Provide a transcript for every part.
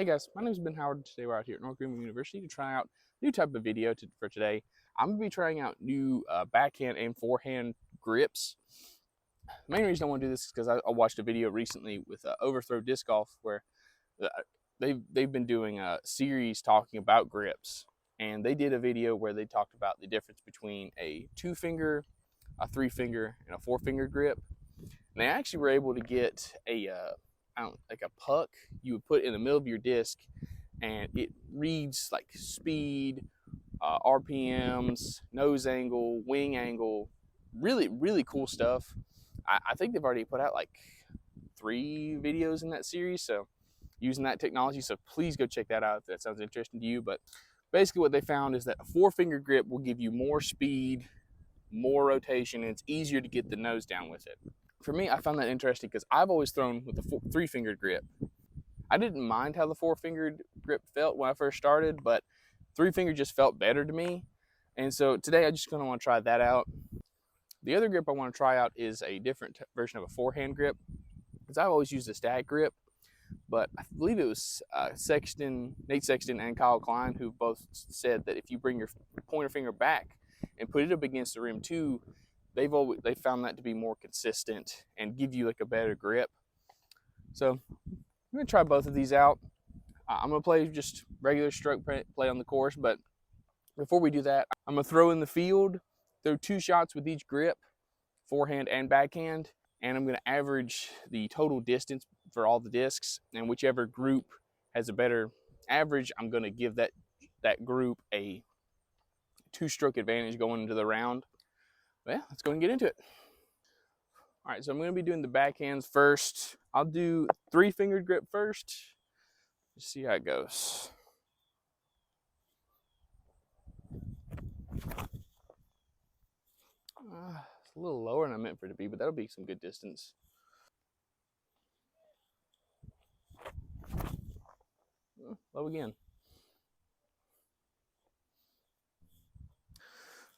Hey guys, my name is Ben Howard. Today we're out here at North Greenville University to try out a new type of video for today. I'm going to be trying out new backhand and forehand grips. The main reason I want to do this is because I watched a video recently with Overthrow Disc Golf where they've been doing a series talking about grips. And they did a video where they talked about the difference between a 2-finger, a 3-finger, and a 4-finger grip. And they actually were able to get like a puck you would put in the middle of your disc, and it reads like speed, RPMs, nose angle, wing angle, really cool stuff. I think they've already put out like 3 videos in that series, so using that technology. So please go check that out if that sounds interesting to you. But basically what they found is that a 4-finger grip will give you more speed, more rotation, and it's easier to get the nose down with it. For me, I found that interesting because I've always thrown with a 3-fingered grip. I didn't mind how the 4-fingered grip felt when I first started, but 3-finger just felt better to me. And so today I just kind of want to try that out. The other grip I want to try out is a different version of a forehand grip, because I've always used a stack grip, but I believe it was Nate Sexton and Kyle Klein who both said that if you bring your pointer finger back and put it up against the rim too, they found that to be more consistent and give you like a better grip. So I'm gonna try both of these out. I'm gonna play just regular stroke play on the course, but before we do that, I'm gonna throw in the field, throw 2 shots with each grip, forehand and backhand, and I'm gonna average the total distance for all the discs, and whichever group has a better average, I'm gonna give that group a 2-stroke advantage going into the round. Well, let's go and get into it. All right, so I'm going to be doing the backhands first. I'll do 3-fingered grip first. Just see how it goes. It's a little lower than I meant for it to be, but that'll be some good distance. Low again.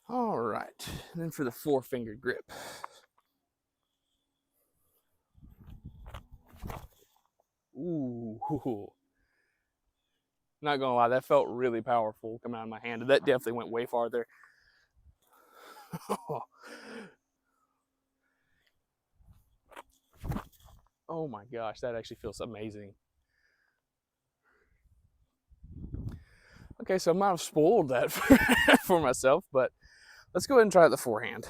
All right, and then for the 4-fingered grip. Ooh. Not gonna lie, that felt really powerful coming out of my hand. That definitely went way farther. Oh my gosh, that actually feels amazing. Okay, so I might have spoiled that for myself, but let's go ahead and try the forehand.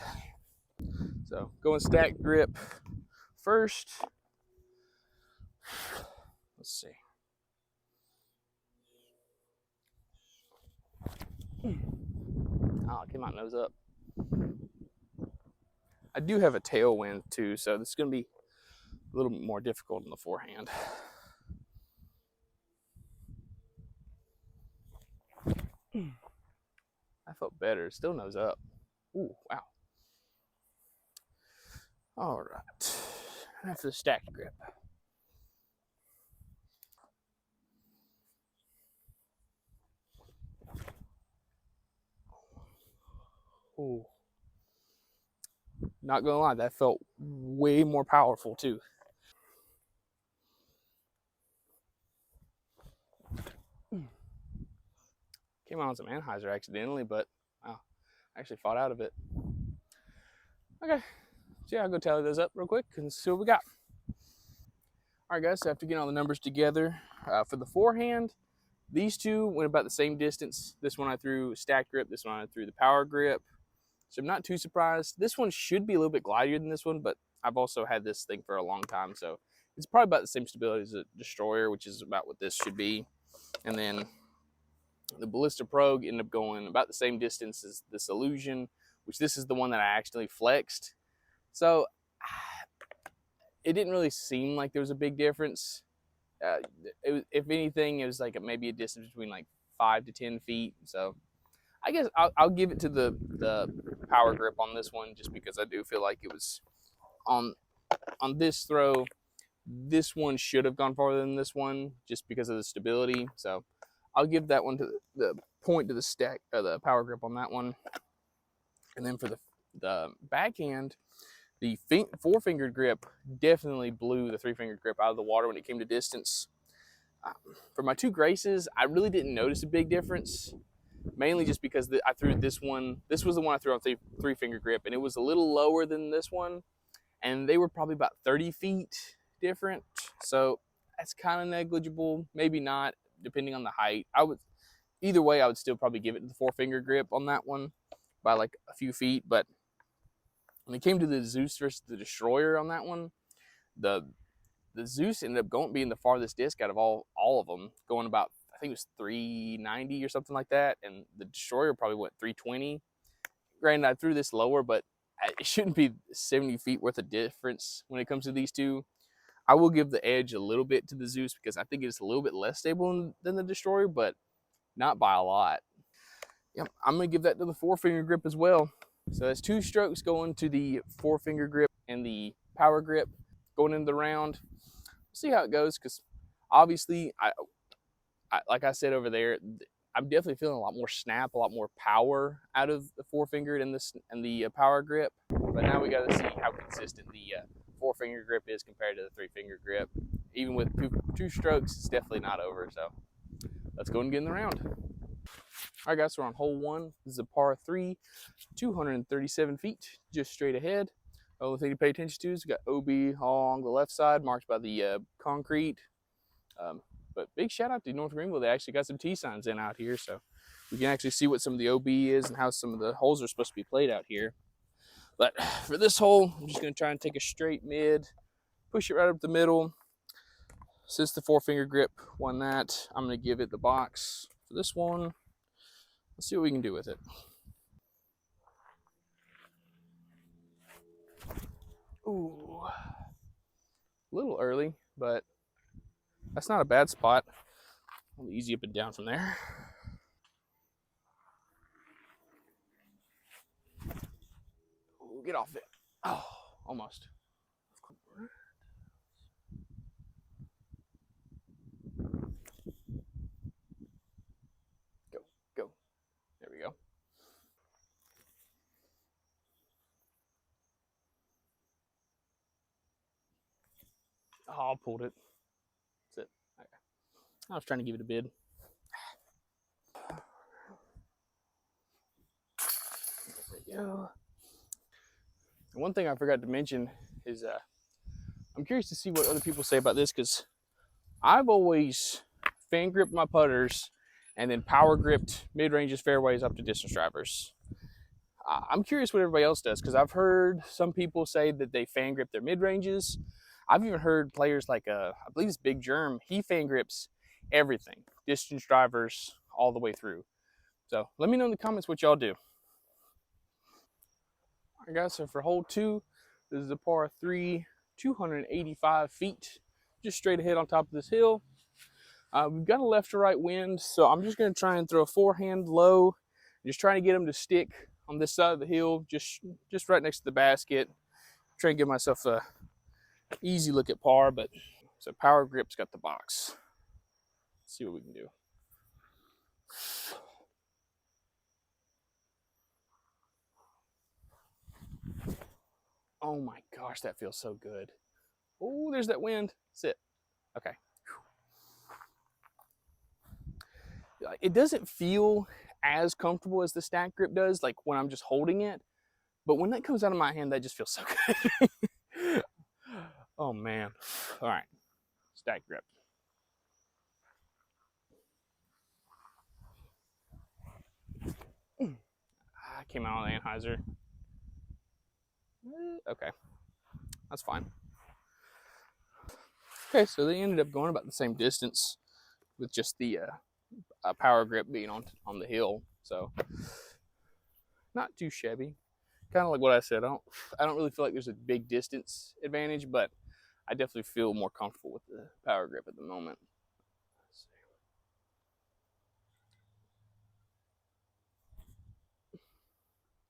So going stack grip first. Let's see. Oh, it came out nose up. I do have a tailwind too, so this is going to be a little bit more difficult in the forehand. I felt better. Still nose up. Ooh, wow. All right. And after the stacked grip. Ooh. Not gonna lie, that felt way more powerful too. Came out on some Anheuser accidentally, but wow, I actually fought out of it. Okay, so yeah, I'll go tally those up real quick and see what we got. All right, guys, so after getting all the numbers together, for the forehand, these two went about the same distance. This one I threw stack grip, this one I threw the power grip. So I'm not too surprised. This one should be a little bit glidier than this one, but I've also had this thing for a long time, so it's probably about the same stability as a Destroyer, which is about what this should be. And then the Ballista Progue ended up going about the same distance as this Illusion, which this is the one that I actually flexed. So it didn't really seem like there was a big difference. If anything, it was like maybe a distance between like 5 to 10 feet. So I guess I'll give it to the power grip on this one, just because I do feel like it was on this throw. This one should have gone farther than this one, just because of the stability. So I'll give that one to the point to the stack, the power grip on that one. And then for the backhand, the 4-fingered grip definitely blew the 3-fingered grip out of the water when it came to distance. For my two Graces, I really didn't notice a big difference, mainly just because I threw this one. This was the one I threw on three finger grip, and it was a little lower than this one, and they were probably about 30 feet different. So that's kind of negligible, maybe not, depending on the height. Either way, I would still probably give it the four finger grip on that one by like a few feet. But when it came to the Zeus versus the Destroyer on that one, the the Zeus ended up being the farthest disc out of all of them, going about, I think it was 390 or something like that, and the Destroyer probably went 320. Granted, I threw this lower, but it shouldn't be 70 feet worth of difference when it comes to these two. I will give the edge a little bit to the Zeus because I think it's a little bit less stable than the Destroyer, but not by a lot. Yep, I'm going to give that to the four finger grip as well. So that's two strokes going to the four finger grip and the power grip going into the round. See how it goes, because obviously, like I said over there, I'm definitely feeling a lot more snap, a lot more power out of the four fingered and the power grip. But now we got to see how consistent the four finger grip is compared to the three finger grip. Even with two strokes, it's definitely not over. So let's go and get in the round. All right, guys, so we're on hole one. This is a par 3, 237 feet, just straight ahead. The only thing to pay attention to is we got OB all on the left side, marked by the concrete. But big shout out to North Greenville. They actually got some T signs in out here, so we can actually see what some of the OB is and how some of the holes are supposed to be played out here. But for this hole, I'm just going to try and take a straight mid, push it right up the middle. Since the four finger grip won that, I'm going to give it the box for this one. Let's see what we can do with it. Ooh, a little early, but that's not a bad spot. I'll easy up and down from there. Ooh, get off it. Oh, almost. Go, go. There we go. Oh, I pulled it. That's it. Okay. I was trying to give it a bid. There we go. And one thing I forgot to mention is I'm curious to see what other people say about this, because I've always fan gripped my putters and then power gripped mid ranges, fairways up to distance drivers. I'm curious what everybody else does, because I've heard some people say that they fan grip their mid ranges. I've even heard players like I believe it's Big Germ. He fan grips everything, distance drivers all the way through. So let me know in the comments what y'all do. All right, guys. So for hole 2, this is a par 3, 285 feet, just straight ahead on top of this hill. We've got a left to right wind, so I'm just going to try and throw a forehand low, just trying to get them to stick on this side of the hill, just right next to the basket. Try and give myself a easy look at par, but so power grip's got the box. Let's see what we can do. Oh my gosh, that feels so good. Oh, there's that wind. That's it. Okay. It doesn't feel as comfortable as the stack grip does, like when I'm just holding it. But when that comes out of my hand, that just feels so good. Oh man. All right. Stack grip. I came out on the Anheuser. Okay. That's fine. Okay, so they ended up going about the same distance with just the power grip being on the hill. So not too shabby. Kind of like what I said. I don't really feel like there's a big distance advantage, but I definitely feel more comfortable with the power grip at the moment.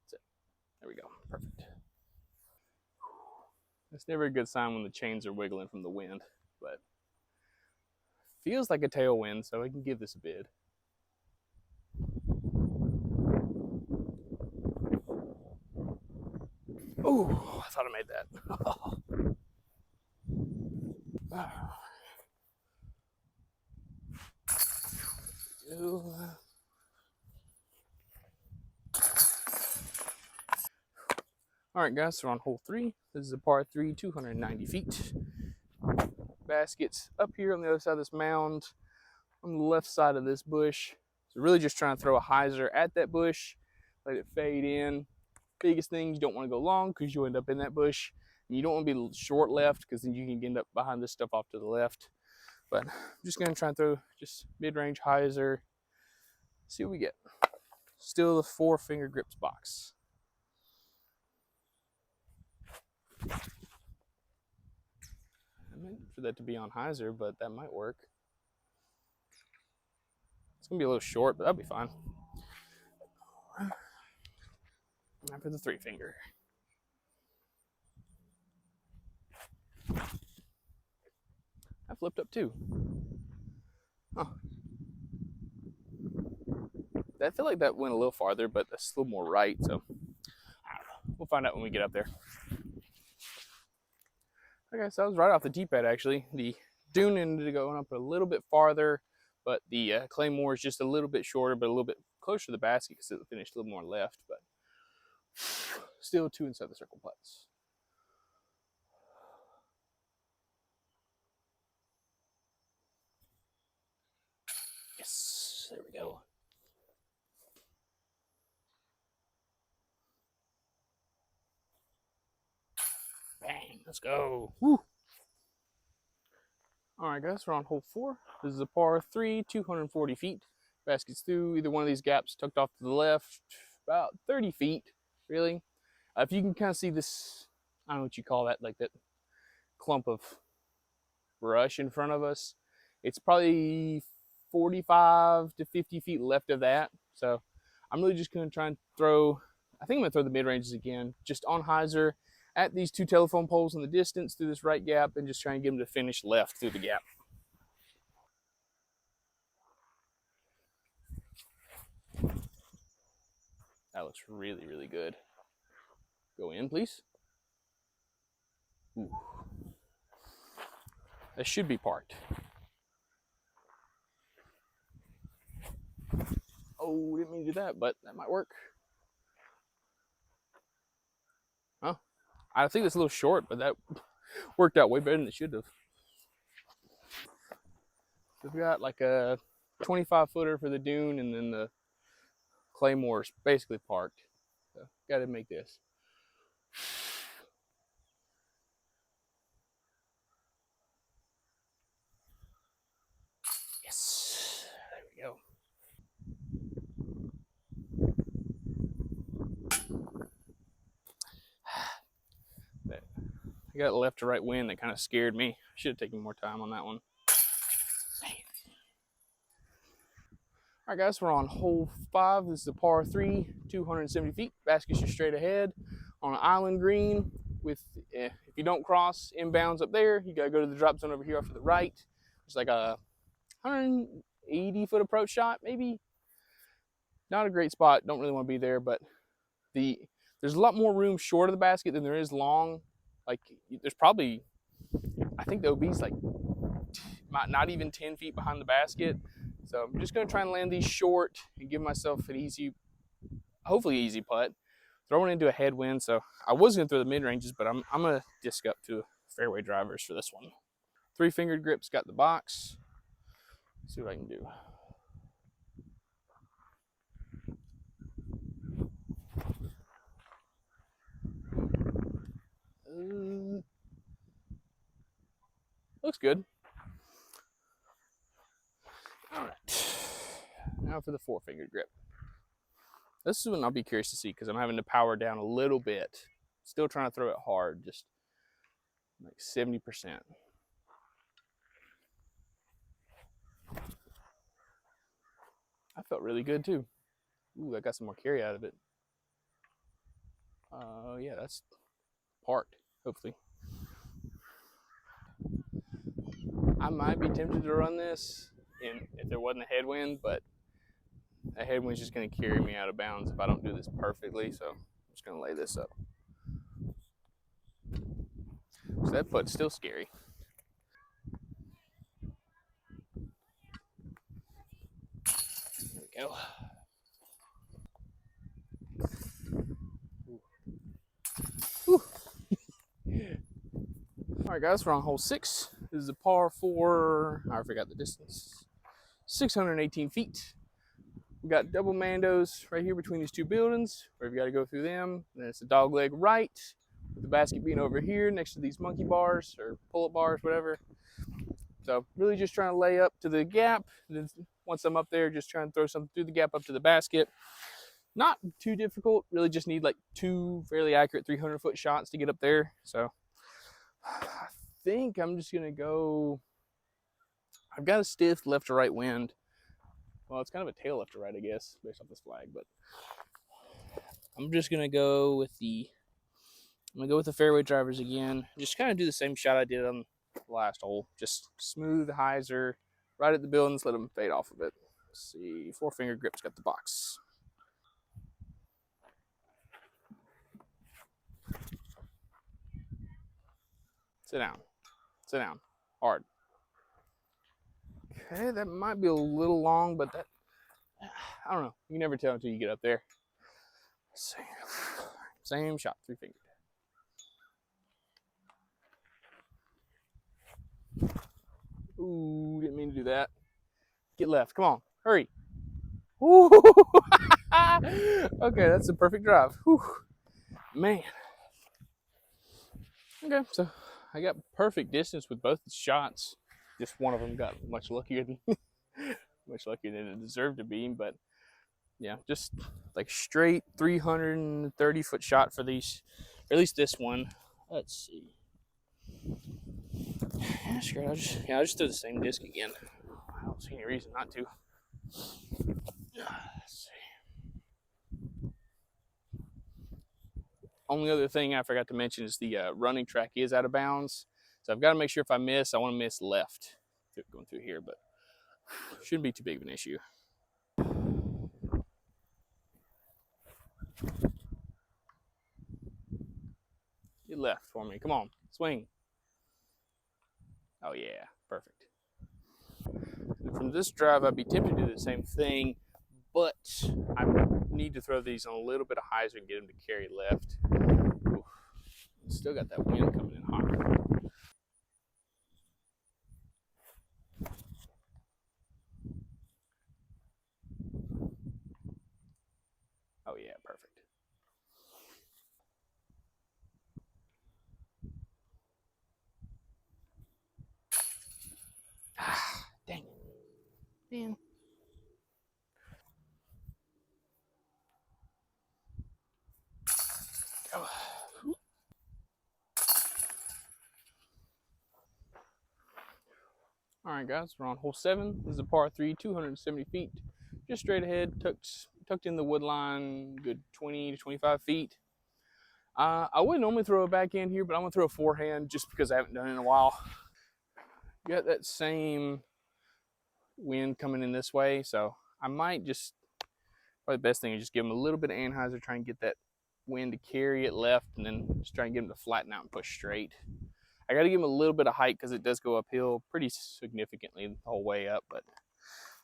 That's it. There we go. Perfect. It's never a good sign when the chains are wiggling from the wind, but feels like a tailwind, so I can give this a bid. Oh, I thought I made that. go. All right, guys, so we're on hole 3. This is a par 3, 290 feet. Basket's up here on the other side of this mound, on the left side of this bush. So really just trying to throw a hyzer at that bush, let it fade in. Biggest thing, you don't want to go long because you'll end up in that bush. And you don't want to be short left because then you can end up behind this stuff off to the left. But I'm just going to try and throw just mid-range hyzer. See what we get. Still the 4-finger grips box. I meant for that to be on hyzer, but that might work. It's going to be a little short, but that'll be fine. Now for the 3-finger. I flipped up too. Huh. I feel like that went a little farther, but that's a little more right, so I don't know. We'll find out when we get up there. Okay, so I was right off the D-pad actually. The dune ended up going up a little bit farther, but the claymore is just a little bit shorter, but a little bit closer to the basket because it finished a little more left, but still 2 inside the circle putts. Yes, there we go. Bang, let's go. Woo. All right, guys, we're on hole 4. This is a par 3, 240 feet. Basket's through either one of these gaps, tucked off to the left, about 30 feet, really. If you can kind of see this, I don't know what you call that, like that clump of brush in front of us. It's probably 45 to 50 feet left of that. So I'm really just going to try and throw, I think I'm going to throw the mid-ranges again, just on hyzer at these 2 telephone poles in the distance through this right gap and just try and get them to finish left through the gap. That looks really, really good. Go in, please. Ooh. That should be parked. Oh, didn't mean to do that, but that might work. Oh, I think it's a little short, but that worked out way better than it should have. So we've got like a 25-footer for the dune, and then the claymore's basically parked. So got to make this. Yes, there we go. I got left to right wind that kind of scared me. I should have taken more time on that one. All right, guys, we're on hole 5. This is a par 3, 270 feet. Basket's just straight ahead on an island green. With if you don't cross inbounds up there, you gotta go to the drop zone over here off to the right. It's like a 180-foot approach shot, maybe. Not a great spot. Don't really want to be there, but there's a lot more room short of the basket than there is long. Like there's probably, I think the OB's like not even 10 feet behind the basket. So I'm just going to try and land these short and give myself an easy, hopefully easy putt. Throwing into a headwind, so I was going to throw the mid-ranges, but I'm going to disc up to fairway drivers for this one. 3-fingered grips, got the box. Let's see what I can do. Looks good. All right. Now for the 4-fingered grip. This is one I'll be curious to see because I'm having to power down a little bit. Still trying to throw it hard, just like 70%. I felt really good too. Ooh, I got some more carry out of it. Yeah, that's parked, hopefully. I might be tempted to run this if there wasn't a headwind, but a headwind's just going to carry me out of bounds if I don't do this perfectly, so I'm just going to lay this up. So that putt's still scary. we go. Whew. All right, guys, we're on hole 6. This is a par 4. I forgot the distance. 618 feet. We got double mandos right here between these two buildings, where we've got to go through them. And then it's a dog leg right, with the basket being over here next to these monkey bars or pull-up bars, whatever. So really just trying to lay up to the gap. Then once I'm up there, just trying to throw something through the gap up to the basket. Not too difficult. Really just need like 2 fairly accurate 300-foot shots to get up there. So I think I'm just going to go. I've got a stiff left to right wind. Well, it's kind of a tail left to right, I guess, based off this flag. But I'm just going to go with the fairway drivers again. Just kind of do the same shot I did on the last hole. Just smooth hyzer right at the buildings, let them fade off of it. Let's see, 4-finger grip's got the box. Sit down. Sit down. Hard. Okay, that might be a little long, but that, I don't know. You can never tell until you get up there. Let's see. Same shot, 3-fingered. Ooh, didn't mean to do that. Get left. Come on. Hurry. Ooh. Okay, that's a perfect drive. Whew. Man. Okay, so I got perfect distance with both the shots. Just one of them got much luckier than it deserved to be. But yeah, just like straight 330-foot shot for these, or at least this one. Let's see. Yeah, sure. I'll just do the same disc again. I don't see any reason not to. Let's see. Only other thing I forgot to mention is the running track is out of bounds. So I've got to make sure if I miss, I want to miss left going through here, but shouldn't be too big of an issue. Get left for me. Come on, swing. Oh yeah, perfect. And from this drive, I'd be tempted to do the same thing, but I need to throw these on a little bit of hyzer and get them to carry left. Oof. Still got that wind coming in hot. Oh yeah, perfect. Dang it. Man. Oh. All right, guys, we're on hole 7. This is a par 3, 270 feet. Just straight ahead, tucked in the wood line, good 20 to 25 feet. I wouldn't normally throw a backhand here, but I'm going to throw a forehand just because I haven't done it in a while. Got that same wind coming in this way, so I might just, probably the best thing is just give them a little bit of anhyzer, try and get that wind to carry it left, and then just try and get them to flatten out and push straight. I got to give them a little bit of height because it does go uphill pretty significantly the whole way up, but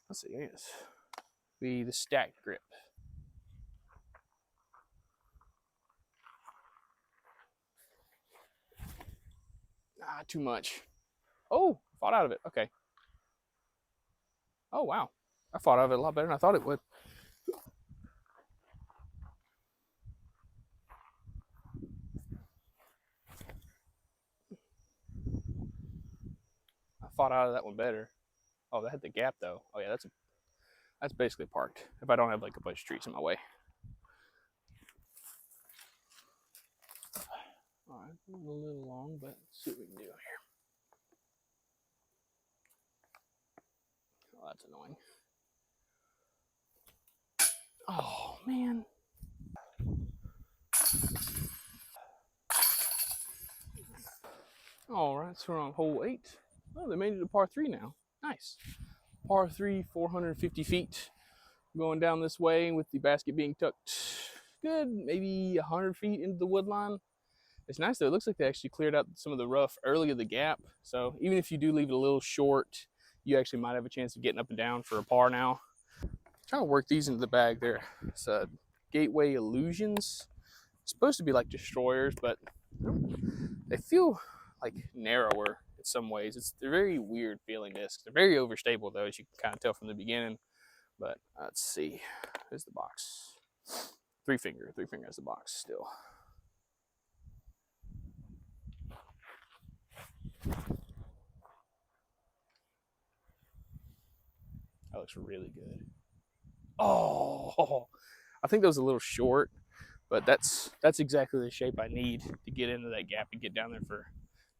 let's see, I guess be the stacked grip. Ah, too much. Oh, fought out of it. Okay. Oh, wow. I fought out of it a lot better than I thought it would. I fought out of that one better. Oh, that had the gap though. Oh yeah, that's basically parked if I don't have like a bunch of trees in my way. All right, a little long, but let's see what we can do here. Oh, that's annoying. Oh man. All right, so we're on hole 8. Oh, they made it to par 3 now. Nice. Par 3, 450 feet. Going down this way with the basket being tucked good, maybe 100 feet into the wood line. It's nice though. It looks like they actually cleared out some of the rough early of the gap. So even if you do leave it a little short, you actually might have a chance of getting up and down for a par now. Trying to work these into the bag there. It's Gateway Illusions. It's supposed to be like destroyers, but they feel like narrower in some ways. They're very weird feeling discs. They're very overstable though, as you can kind of tell from the beginning. But let's see. Here's the box. Three finger is the box still. That looks really good. Oh, I think that was a little short, but that's exactly the shape I need to get into that gap and get down there for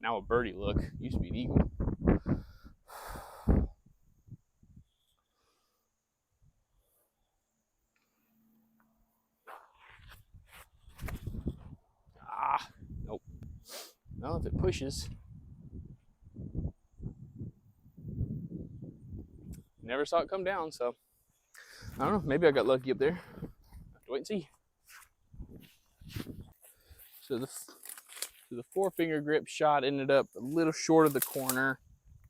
now a birdie look. Used to be an eagle. Nope. Well, if it pushes. Never saw it come down, so I don't know. Maybe I got lucky up there. Have to wait and see. So the four finger grip shot ended up a little short of the corner.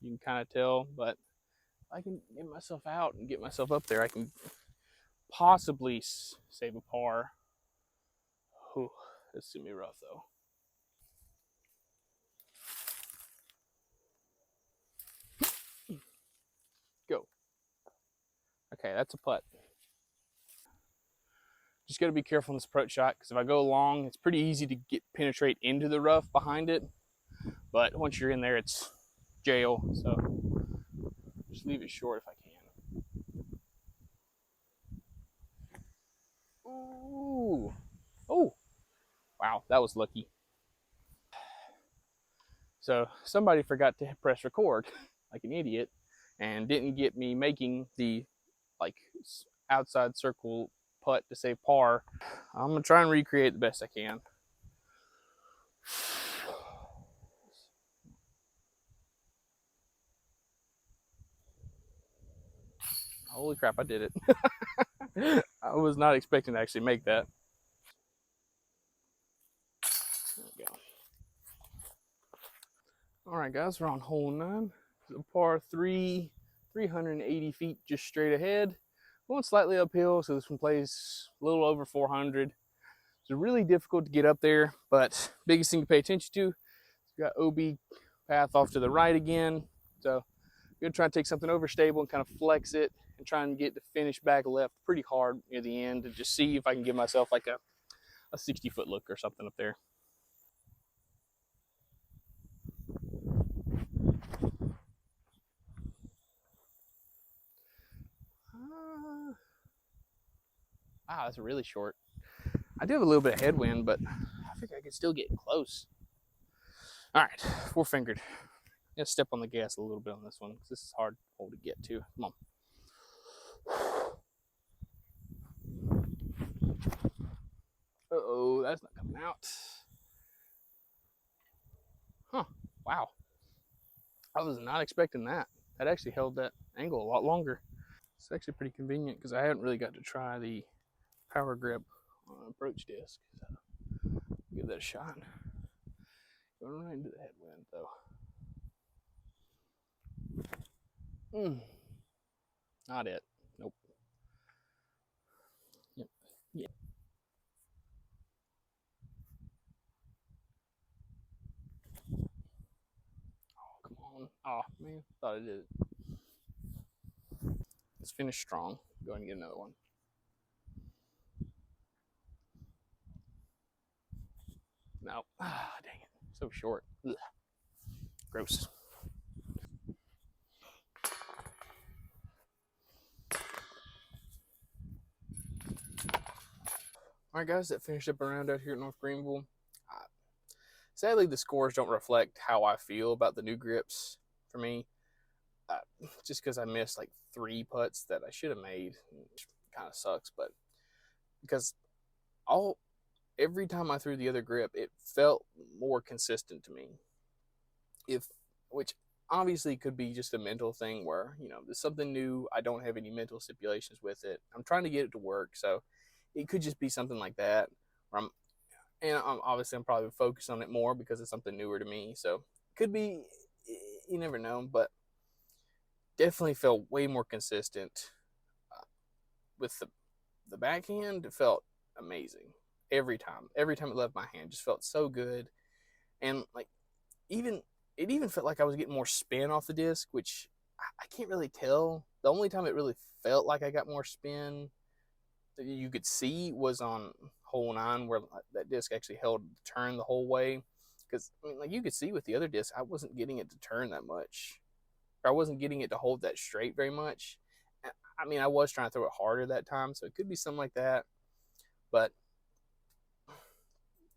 You can kind of tell, but I can get myself out and get myself up there. I can possibly save a par. Whew, it's gonna be rough though. Go. Okay, that's a putt. Just got to be careful in this approach shot because if I go long, it's pretty easy to penetrate into the rough behind it. But once you're in there, it's jail. So just leave it short if I can. Ooh. Oh. Wow, that was lucky. So somebody forgot to press record like an idiot and didn't get me making the like outside circle putt to save par. I'm gonna try and recreate the best I can. Holy crap, I did it. I was not expecting to actually make that. There we go. All right, guys, we're on hole 9. It's a par 3, 380 feet just straight ahead. Going slightly uphill, so this one plays a little over 400. It's really difficult to get up there, but biggest thing to pay attention to, you got OB path off to the right again. So I'm gonna try and take something overstable and kind of flex it and try and get the finish back left pretty hard near the end and just see if I can give myself like a 60-foot look or something up there. Wow, that's really short. I do have a little bit of headwind, but I think I can still get close. All right, four fingered. I'm gonna step on the gas a little bit on this one because this is hard hole to get to. Come on. Uh-oh, that's not coming out. Huh, wow. I was not expecting that. That actually held that angle a lot longer. It's actually pretty convenient because I haven't really got to try the power grip on an approach disc. So give that a shot. Going right into the headwind though. Not it. Nope. Yep. Yeah. Oh, come on. Oh, man. Thought I did it. Let's finish strong. Go ahead and get another one. No. Ah, dang it. So short. Ugh. Gross. All right, guys, that finished up around out here at North Greenville. Sadly, the scores don't reflect how I feel about the new grips for me. Just because I missed like 3 putts that I should have made, which kind of sucks. But because every time I threw the other grip, it felt more consistent to me. Which obviously could be just a mental thing where there's something new. I don't have any mental stipulations with it. I'm trying to get it to work, so it could just be something like that. Where I'm probably focused on it more because it's something newer to me. So could be, you never know, but definitely felt way more consistent with the backhand, it felt amazing every time. Every time it left my hand, just felt so good. And like even it even felt like I was getting more spin off the disc, which I can't really tell. The only time it really felt like I got more spin that you could see was on hole 9, where that disc actually held the turn the whole way. Because I mean, like you could see with the other disc, I wasn't getting it to turn that much. I wasn't getting it to hold that straight very much. I mean, I was trying to throw it harder that time, so it could be something like that. But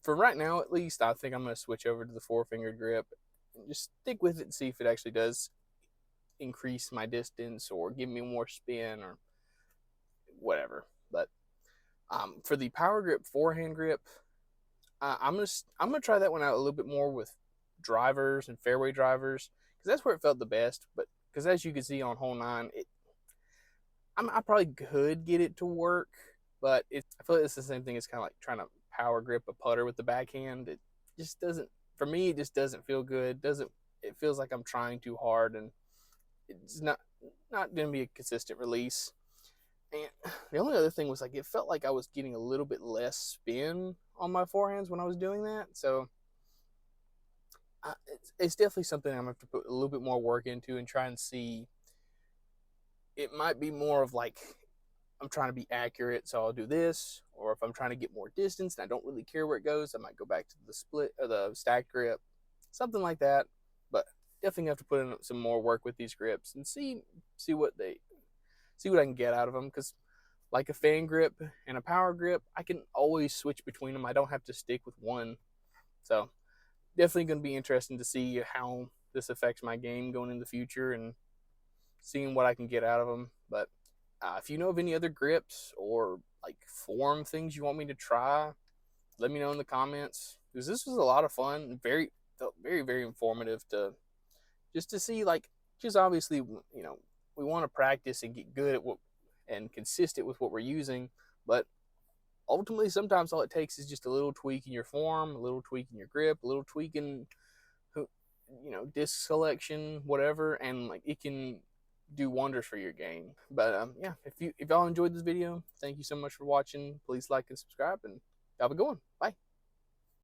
for right now, at least, I think I'm going to switch over to the 4-finger grip and just stick with it and see if it actually does increase my distance or give me more spin or whatever. But for the power grip forehand grip, I'm gonna try that one out a little bit more with drivers and fairway drivers, because that's where it felt the best. But because as you can see on hole 9, I probably could get it to work, but I feel like it's the same thing as kind of like trying to power grip a putter with the backhand. It just doesn't, for me, it just doesn't feel good. It feels like I'm trying too hard, and it's not going to be a consistent release. And the only other thing was like it felt like I was getting a little bit less spin on my forehands when I was doing that. So it's definitely something I'm going to have to put a little bit more work into and try and see. It might be more of like I'm trying to be accurate, so I'll do this. Or if I'm trying to get more distance and I don't really care where it goes, I might go back to the split or the stacked grip, something like that. But definitely have to put in some more work with these grips and see what I can get out of them. Because like a fan grip and a power grip, I can always switch between them. I don't have to stick with one. So definitely going to be interesting to see how this affects my game going in the future and seeing what I can get out of them. But if you know of any other grips or like form things you want me to try, let me know in the comments, because this was a lot of fun and felt very, very informative to see, like, just obviously, we want to practice and get good at what and consistent with what we're using, but ultimately sometimes all it takes is just a little tweak in your form, a little tweak in your grip, a little tweak in disc selection, whatever, and like it can do wonders for your game. But yeah, if y'all enjoyed this video, thank you so much for watching. Please like and subscribe, and have a good one. Bye.